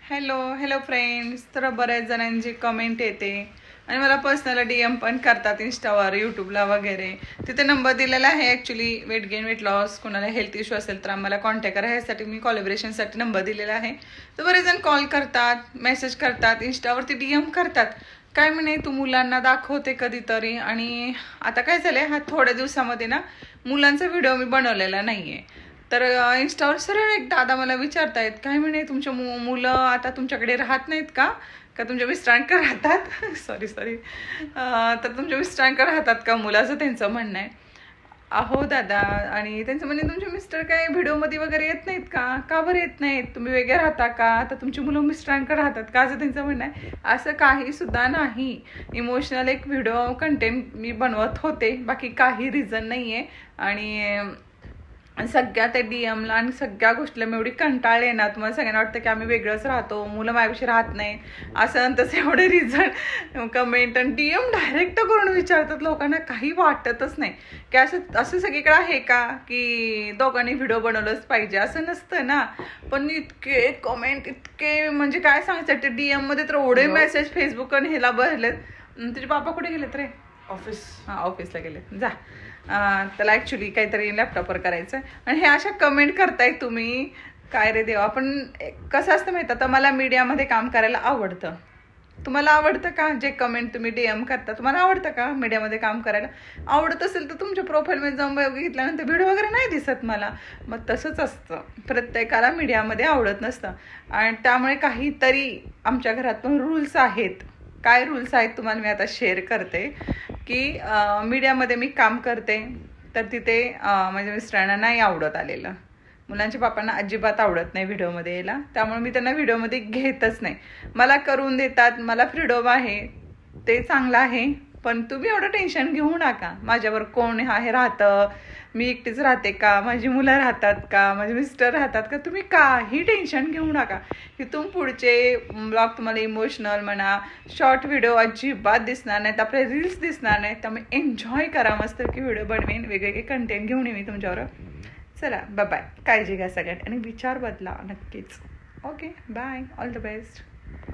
Hello hello friends. तर बऱ्याच जणांची कमेंट येते आणि मला पर्सनल DM पण करतात इंस्टावर, यूट्यूबला वगैरे. तिथे नंबर दिलेला आहे actually. Weight gain, weight loss, कोणाला हेल्थ इश्यू असेल तर आम्हाला कॉन्टॅक्ट करा, ह्यासाठी मी कोलॅबरेशनसाठी नंबर दिलेला आहे. तर बरेच जण कॉल करतात, मेसेज करतात, इंस्टावरती DM करतात. काय म्हणे तू मुलांना दाखवते कधीतरी. आणि आता काय झालं आहे, हा थोड्या दिवसामध्ये ना मुलांचा व्हिडिओ मी बनवलेला नाही आहे. तर इंस्टावर सरळ एक दादा मला विचारतायत, काय म्हणे तुमच्या मुलं आता तुमच्याकडे राहत नाहीत का, का तुमच्या मिस्टरांकडे राहतात सॉरी सॉरी तर तुमच्या मिस्टरांकडे राहतात का मुलं, असं त्यांचं म्हणणं आहे. अहो दादा, आणि त्यांचं म्हणणे तुमचे मिस्टर काय व्हिडिओमध्ये वगैरे येत नाहीत का बरं येत नाहीत, तुम्ही वेगळे राहता का, आता तुमची मुलं मिस्टरांकडे राहतात का, असं त्यांचं म्हणणं आहे. असं काही सुद्धा नाही. इमोशनल एक व्हिडिओ कंटेंट मी बनवत होते, बाकी काही रिझन नाही आहे. आणि सगळ्या त्या DMला आणि सगळ्या गोष्टीला मी एवढी कंटाळले ना, तुम्हाला सगळ्यांना वाटतं की आम्ही वेगळंच राहतो, मुलं माझ्याविषयी राहत नाही असं आणि तसं. एवढे रिझन कमेंट आणि DM डायरेक्ट करून विचारतात. लोकांना काही वाटतच नाही की असं असं सगळीकडे आहे का की दोघांनी व्हिडिओ बनवलंच पाहिजे, असं नसतं ना. पण इतके कमेंट, इतके म्हणजे काय सांगायचं, ते DMमध्ये तर एवढे मेसेज फेसबुक आणि ह्याला भरलेत. तुझे पापा कुठे गेलेत रे? ऑफिस. हां, ऑफिसला गेले. जा. त्याला ॲक्च्युली काहीतरी लॅपटॉपवर करायचं आहे. आणि हे अशा कमेंट करताय तुम्ही, काय रे देवा. पण कसं असतं माहिती आहे, तर मला मीडियामध्ये काम करायला आवडतं. तुम्हाला आवडतं का? जे कमेंट तुम्ही DM करता, तुम्हाला आवडतं का मीडियामध्ये काम करायला? आवडत असेल तर तुमच्या प्रोफाईलमध्ये जाऊन बघितल्यानंतर व्हिडिओ वगैरे नाही दिसत मला. मग तसंच असतं, प्रत्येकाला मीडियामध्ये आवडत नसतं. आणि त्यामुळे काहीतरी आमच्या घरात पण रूल्स आहेत. काय रूल्स आहेत तुम्हाला मी आता शेअर करते. की मीडियामध्ये मी काम करते, तर तिथे माझ्या मिस्टरांना नाही आवडत आलेलं. मुलांच्या पापांना अजिबात आवडत नाही व्हिडिओमध्ये यायला, त्यामुळे मी त्यांना व्हिडिओमध्ये घेतच नाही. मला करून देतात, मला फ्रीडम आहे, ते चांगलं आहे. पण तुम्ही एवढं टेन्शन घेऊ नका. माझ्यावर कोण आहे राहतं, मी एकटीच राहते का, माझी मुलं राहतात का, माझे मिस्टर राहतात का, तुम्ही काही टेन्शन घेऊ नका. इथून पुढचे ब्लॉग तुम्हाला इमोशनल म्हणा, शॉर्ट व्हिडिओ अजिबात दिसणार नाहीत, आपले रील्स दिसणार नाहीत. त्यामुळे एन्जॉय करा, मस्त की व्हिडिओ बनवेन, वेगवेगळे कंटेंट घेऊन येईन मी तुमच्यावर. चला बाय, काळजी घ्या सगळ्यात आणि विचार बदला नक्कीच. Okay, bye, all the best.